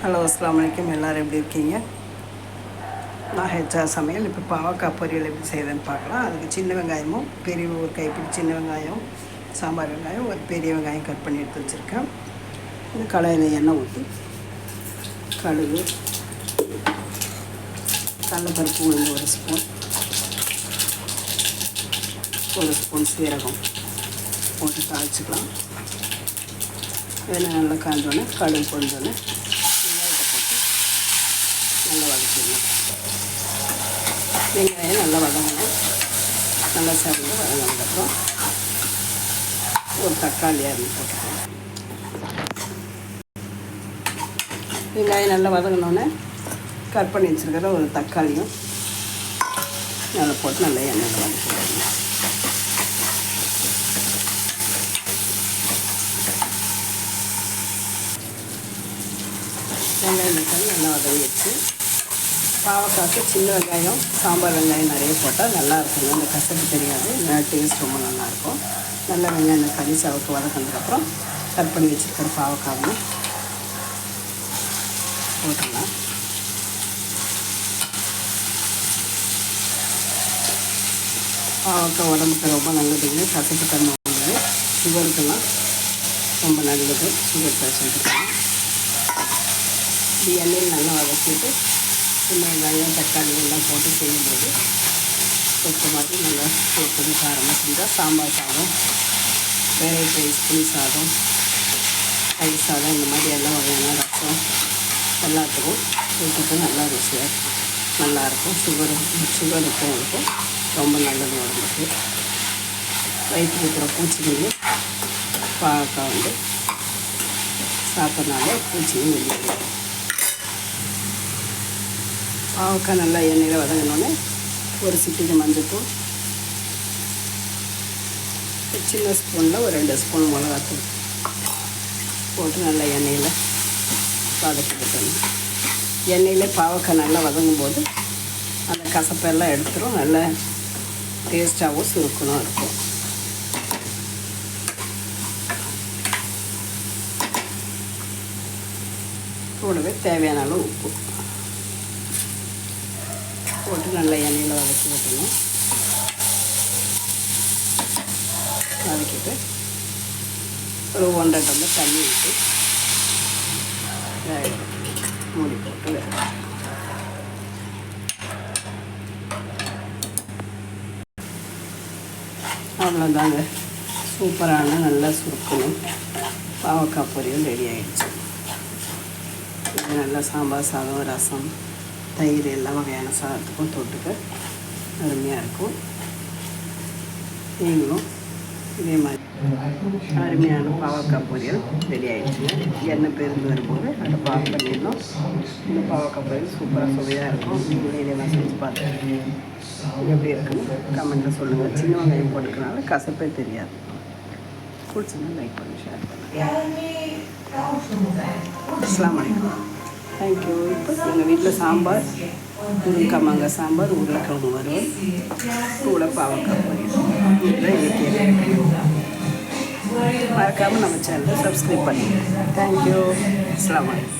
Hello, அஸ்ஸலாமு அலைக்கும். எல்லோரும் எப்படி இருக்கீங்க? நான் ஹெச்ஆர் சமையல். இப்போ பாவக்காய் பொரியல் எப்படி செய்யுதுன்னு பார்க்கலாம். அதுக்கு சின்ன வெங்காயமும் பெரிய ஒரு கைப்பிடி சின்ன வெங்காயம், சாம்பார் வெங்காயம், ஒரு பெரிய வெங்காயம் கட் பண்ணி எடுத்து வச்சுருக்கேன். இந்த கடாயில் எண்ணெய் ஊற்றி கடுகு, கடலைப்பருப்பு உளுந்து ஒரு ஸ்பூன் சீரகம் போட்டு தாளிச்சிக்கலாம். எண்ணெய் நல்லா காஞ்சோன்னே கடுகு பொரிஞ்சோன்னே நல்லா வதக்கிடணும். வெங்காயம் நல்லா வதங்கணும். நல்லா சேர்ந்து வதங்கினதுக்கப்புறம் ஒரு தக்காளி அரிஞ்சு போட்டுக்கலாம். வெங்காயம் நல்லா வதங்கினோன்னே கட் பண்ணி வச்சுருக்கிற ஒரு தக்காளியும் நல்லா போட்டு நல்லா எண்ணெயில் வதக்கிடணும். வெங்காயம் தக்காளி நல்லா வதங்கி வச்சு பாவக்காய்க்கு சின்ன வெங்காயம், சாம்பார் வெங்காயம் நிறைய போட்டால் நல்லாயிருக்கும். அந்த கசப்பு தெரியாது, டேஸ்ட் ரொம்ப நல்லாயிருக்கும். நல்லா வெங்காயம் தக்காளி சவக்கு வதக்கினதுக்கப்புறம் கட் பண்ணி வச்சுருக்கிற பாவக்காயும் போட்டுடலாம். பாவக்காய் உடம்புக்கு ரொம்ப நல்லதுங்க. கசப்பு தன்மை உள்ளது, சுகருக்கெல்லாம் ரொம்ப நல்லது. சுகர் பேஷண்ட்டுக்கெல்லாம் இப்படி எண்ணெயில் நல்லா வதக்கிட்டு சின்ன வெங்காயம் தக்காளி எல்லாம் போட்டு செய்யும்போது கொத்த மாதிரி நல்லா போட்டு காரமாக செஞ்சால் சாம்பார் சாதம், வெரைட்டி ரைஸ், புளி சாதம், தயிர் சாதம், இந்த மாதிரி எல்லாம் வகையான ரசம் எல்லாத்துக்கும் ஊற்றிட்டு நல்லா ருசியாக நல்லாயிருக்கும். சுகருக்கும் ரொம்ப நல்லது உடம்புக்கு. வயிற்றுக்கு இருக்கிற பூச்சிகளையும் பாவக்காய் சாப்பிட்றதுனால பூச்சியும் வெளியேறும். பாவக்காய் நல்லா எண்ணெயில் வதங்கினோடனே ஒரு சிட்டிக்கு மஞ்சள்தூள், சின்ன ஸ்பூனில் ஒரு 2 ஸ்பூன் மிளகாத்தூள் போட்டு நல்லா எண்ணெயில் வதக்கி விட்டணும். எண்ணெயில் பாவக்காய் நல்லா வதங்கும் போது அந்த கசப்பெல்லாம் எடுத்துரும். நல்லா டேஸ்ட்டாகவும் சுருக்கணும் இருக்கும். கூடவே தேவையான அளவு உப்பு போட்டு நல்லா எண்ணெயில் வதக்கி விட்டணும். வதக்கிட்டு ஒரு 1.5 டம்ளர் தண்ணி ஊற்றி மூடி போட்டு அவ்வளோதாங்க. சூப்பரான நல்லா சுருக்கணும் பாவக்காய் பொரியல் ரெடி ஆகிடுச்சு. இது நல்லா சாம்பார் சாதம், ரசம், தயிர் எல்லா வகையான சாதத்துக்கும் தொட்டுக்க அருமையாக இருக்கும். நீங்களும் இதே மாதிரி அருமையான பாவக்காய் பொரியல் ரெடி ஆகிடுச்சுங்க. எண்ணெய் பெருந்து வரும்போது அடுப்பு ஆஃப் பண்ணிடணும். இந்த பாவக்காய் பொரியல் சூப்பராக சுவையாக இருக்கும். நீங்களே இதெல்லாம் செஞ்சு பார்த்து எப்படி இருக்குன்னு கமெண்ட்டில் சொல்லுங்கள். சின்ன வெங்காயம் போட்டுக்கனால கசப்பே தெரியாது. பிடிச்சிங்கன்னா லைக் பண்ணி ஷேர் பண்ணுங்கள். அஸ்ஸலாமு அலைக்கும். தேங்க்யூ. இப்போ எங்கள் வீட்டில் சாம்பார், முருங்கைக்காய் மாங்காய் சாம்பார், உருளைக்கிழங்கு வறுவல், கூட பாவக்காய் பொரியல். இதுதான் இன்றைக்கி. மறக்காமல் நம்ம சேனலை சப்ஸ்கிரைப் பண்ணிடுங்க. தேங்க்யூ. அஸ்ஸலாமு அலைக்கும்.